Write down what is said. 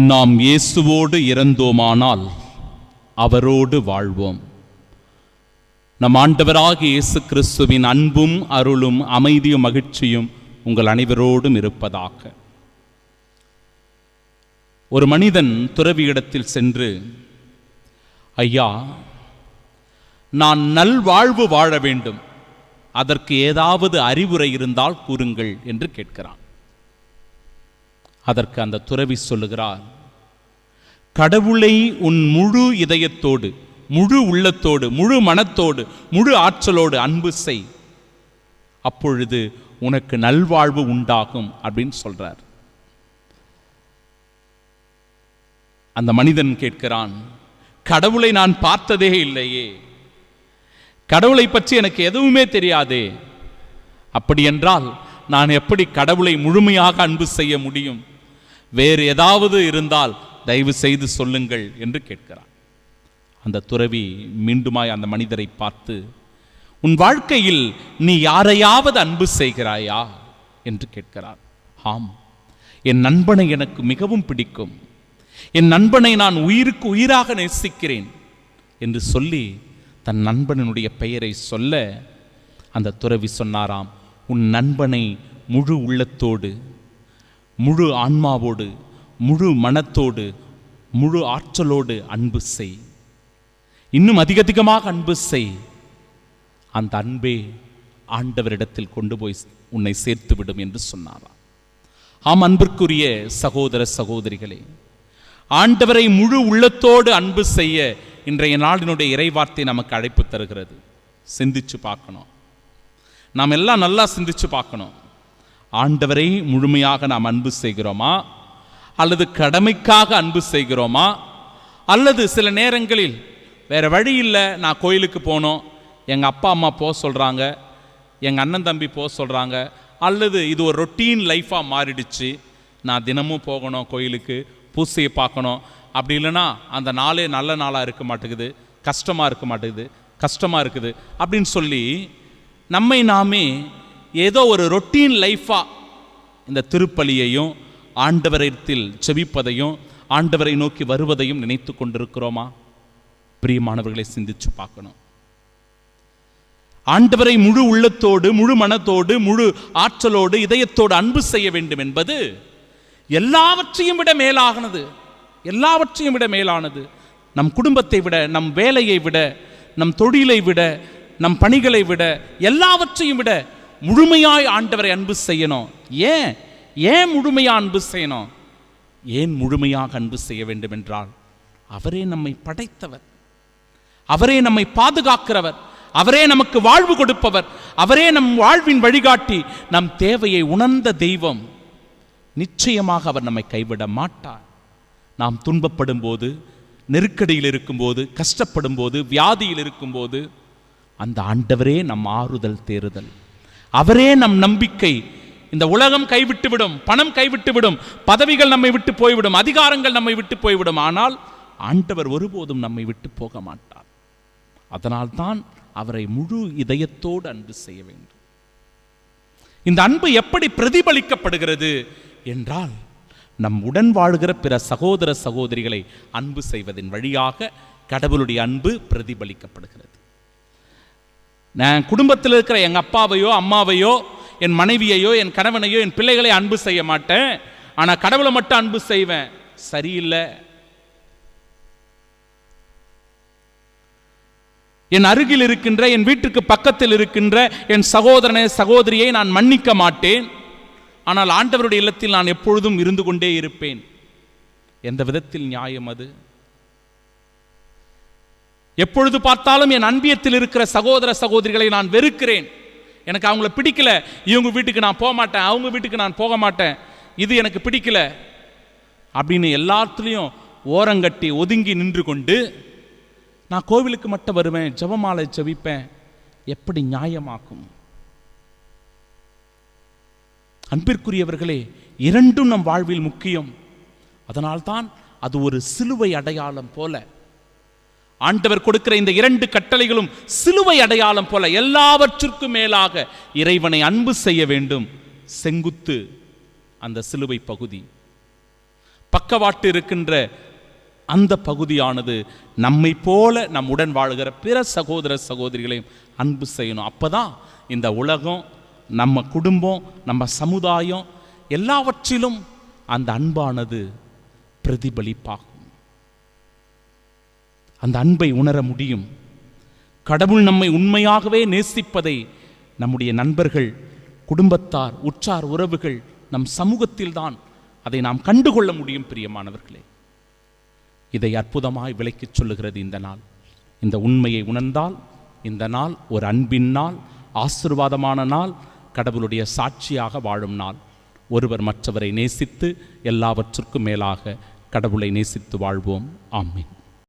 நாம் இயேசுவோடு இறந்தோமானால் அவரோடு வாழ்வோம். நம் ஆண்டவராகிய இயேசு கிறிஸ்துவின் அன்பும் அருளும் அமைதியும் மகிழ்ச்சியும் உங்கள் அனைவரோடும் இருப்பதாக. ஒரு மனிதன் துறவியிடத்தில் சென்று, ஐயா, நான் நல்வாழ்வு வாழ வேண்டும், அதற்கு ஏதாவது அறிவுரை இருந்தால் கூறுங்கள் என்று கேட்கிறான். அதற்கு அந்த துறவி சொல்லுகிறார், கடவுளை உன் முழு இதயத்தோடு, முழு உள்ளத்தோடு, முழு மனத்தோடு, முழு ஆற்றலோடு அன்பு செய், அப்பொழுது உனக்கு நல்வாழ்வு உண்டாகும் அப்படின்னு சொல்றார். அந்த மனிதன் கேட்கிறான், கடவுளை நான் பார்த்ததே இல்லையே, கடவுளை பற்றி எனக்கு எதுவுமே தெரியாதே, அப்படி என்றால் நான் எப்படி கடவுளை முழுமையாக அன்பு செய்ய முடியும்? வேறு ஏதாவது இருந்தால் தயவு செய்து சொல்லுங்கள் என்று கேட்கிறார். அந்த துறவி மீண்டுமாய் அந்த மனிதரை பார்த்து, உன் வாழ்க்கையில் நீ யாரையாவது அன்பு செய்கிறாயா என்று கேட்கிறார். ஆம், என் நண்பனை எனக்கு மிகவும் பிடிக்கும், என் நண்பனை நான் உயிருக்கு உயிராக நேசிக்கிறேன் என்று சொல்லி தன் நண்பனுடைய பெயரை சொல்ல அந்த துறவி சொன்னாராம், உன் நண்பனை முழு உள்ளத்தோடு, முழு ஆன்மாவோடு, முழு மனத்தோடு, முழு ஆற்றலோடு அன்பு செய், இன்னும் அதிகமாக அன்பு செய், அந்த அன்பே ஆண்டவரிடத்தில் கொண்டு போய் உன்னை சேர்த்துவிடும் என்று சொன்னாராம். ஆம் அன்பிற்குரிய சகோதர சகோதரிகளே, ஆண்டவரை முழு உள்ளத்தோடு அன்பு செய்ய இன்றைய நாளினுடைய இறைவார்த்தை நமக்கு அழைப்பு தருகிறது. சிந்திச்சு பார்க்கணும், நாம் எல்லாம் நல்லா சிந்திச்சு பார்க்கணும். ஆண்டவரை முழுமையாக நாம் அன்பு செய்கிறோமா, அல்லது கடமைக்காக அன்பு செய்கிறோமா, அல்லது சில நேரங்களில் வேற வழி இல்லை, நான் கோயிலுக்கு போனோம், எங்கள் அப்பா அம்மா போக சொல்கிறாங்க, எங்கள் அண்ணன் தம்பி போக சொல்கிறாங்க, அல்லது இது ஒரு ரொட்டீன் லைஃபாக மாறிடுச்சு, நான் தினமும் போகணும் கோயிலுக்கு, பூசையை பார்க்கணும், அப்படி இல்லைன்னா அந்த நாளே நல்ல நாளாக இருக்க மாட்டேங்குது, கஷ்டமாக இருக்குது அப்படின்னு சொல்லி நம்மை நாமே ஏதோ ஒரு ரொட்டீன் லைஃபாக இந்த திருப்பலியையும் ஆண்டவரத்தில் செபிப்பதையும் ஆண்டவரை நோக்கி வருவதையும் நினைத்து கொண்டிருக்கிறோமா? பிரியமானவர்களை சிந்திச்சு பார்க்கணும். ஆண்டவரை முழு உள்ளத்தோடு, முழு மனத்தோடு, முழு ஆற்றலோடு, இதயத்தோடு அன்பு செய்ய வேண்டும் என்பது எல்லாவற்றையும் விட மேலானது. எல்லாவற்றையும் விட மேலானது. நம் குடும்பத்தை விட, நம் வேலையை விட, நம் தொழிலை விட, நம் பணிகளை விட, எல்லாவற்றையும் விட முழுமையாய் ஆண்டவரை அன்பு செய்யணும். ஏன் முழுமையாக அன்பு செய்யணும்? ஏன் முழுமையாக அன்பு செய்ய வேண்டும் என்றால், அவரே நம்மை படைத்தவர், அவரே நம்மை பாதுகாக்கிறவர், அவரே நமக்கு வாழ்வு கொடுப்பவர், அவரே நம் வாழ்வின் வழிகாட்டி, நம் தேவையை உணர்ந்த தெய்வம். நிச்சயமாக அவர் நம்மை கைவிட மாட்டார். நாம் துன்பப்படும் போது, நெருக்கடியில் இருக்கும்போது, கஷ்டப்படும் போது, வியாதியில் இருக்கும்போது அந்த ஆண்டவரே நம் ஆறுதல் தேறுதல், அவரே நம் நம்பிக்கை. இந்த உலகம் கைவிட்டுவிடும், பணம் கைவிட்டுவிடும், பதவிகள் நம்மை விட்டு போய்விடும், அதிகாரங்கள் நம்மை விட்டு போய்விடும், ஆனால் ஆண்டவர் ஒருபோதும் நம்மை விட்டு போக மாட்டார். அதனால்தான் அவரை முழு இதயத்தோடு அன்பு செய்ய வேண்டும். இந்த அன்பு எப்படி பிரதிபலிக்கப்படுகிறது என்றால், நம் உடன் வாழ்கிற பிற சகோதர சகோதரிகளை அன்பு செய்வதன் வழியாக கடவுளுடைய அன்பு பிரதிபலிக்கப்படுகிறது. நான் குடும்பத்தில் இருக்கிற எங்கள் அப்பாவையோ அம்மாவையோ, என் மனைவியையோ, என் கணவனையோ, என் பிள்ளைகளை அன்பு செய்ய மாட்டேன், ஆனால் கடவுளை மட்டும் அன்பு செய்வேன். சரியில்லை. என் அருகில் இருக்கின்ற, என் வீட்டுக்கு பக்கத்தில் இருக்கின்ற என் சகோதரனை சகோதரியை நான் மன்னிக்க மாட்டேன், ஆனால் ஆண்டவருடைய இல்லத்தில் நான் எப்பொழுதும் இருந்து கொண்டே இருப்பேன். எந்த விதத்தில் நியாயம் அது? எப்பொழுது பார்த்தாலும் என் அன்பியத்தில் இருக்கிற சகோதர சகோதரிகளை நான் வெறுக்கிறேன், எனக்கு அவங்கள பிடிக்கல, இவங்க வீட்டுக்கு நான் போக மாட்டேன், அவங்க வீட்டுக்கு நான் போக மாட்டேன், இது எனக்கு பிடிக்கல அப்படின்னு எல்லாத்துலேயும் ஓரங்கட்டி ஒதுங்கி நின்று கொண்டு நான் கோவிலுக்கு மட்டும் வருவேன், ஜெபமாலை ஜெபிப்பேன், எப்படி நியாயமாக்கும்? அன்பிற்குரியவர்களே, இரண்டும் நம் வாழ்வில் முக்கியம். அதனால்தான் அது ஒரு சிலுவை அடையாளம் போல, ஆண்டவர் கொடுக்கிற இந்த இரண்டு கட்டளைகளும் சிலுவை அடையாளம் போல, எல்லாவற்றிற்கும் மேலாக இறைவனை அன்பு செய்ய வேண்டும். செங்குத்து அந்த சிலுவை பகுதி. பக்கவாட்டு இருக்கின்ற அந்த பகுதியானது நம்மை போல நம்முடன் வாழ்கிற பிற சகோதர சகோதரிகளையும் அன்பு செய்யணும். அப்பதான் இந்த உலகம், நம்ம குடும்பம், நம்ம சமுதாயம் எல்லாவற்றிலும் அந்த அன்பானது பிரதிபலிப்பாகும். அந்த அன்பை உணர முடியும். கடவுள் நம்மை உண்மையாகவே நேசிப்பதை நம்முடைய நண்பர்கள், குடும்பத்தார், உற்றார் உறவுகள், நம் சமூகத்தில்தான் அதை நாம் கண்டுகொள்ள முடியும். பிரியமானவர்களே, இதை அற்புதமாய் விளக்கிச் சொல்லுகிறது இந்த நாள். இந்த உண்மையை உணர்ந்தால் இந்த நாள் ஒரு அன்பின் நாள், ஆசீர்வாதமான நாள், கடவுளுடைய சாட்சியாக வாழும் நாள். ஒருவர் மற்றவரை நேசித்து எல்லாவற்றுக்கும் மேலாக கடவுளை நேசித்து வாழ்வோம். ஆமென்.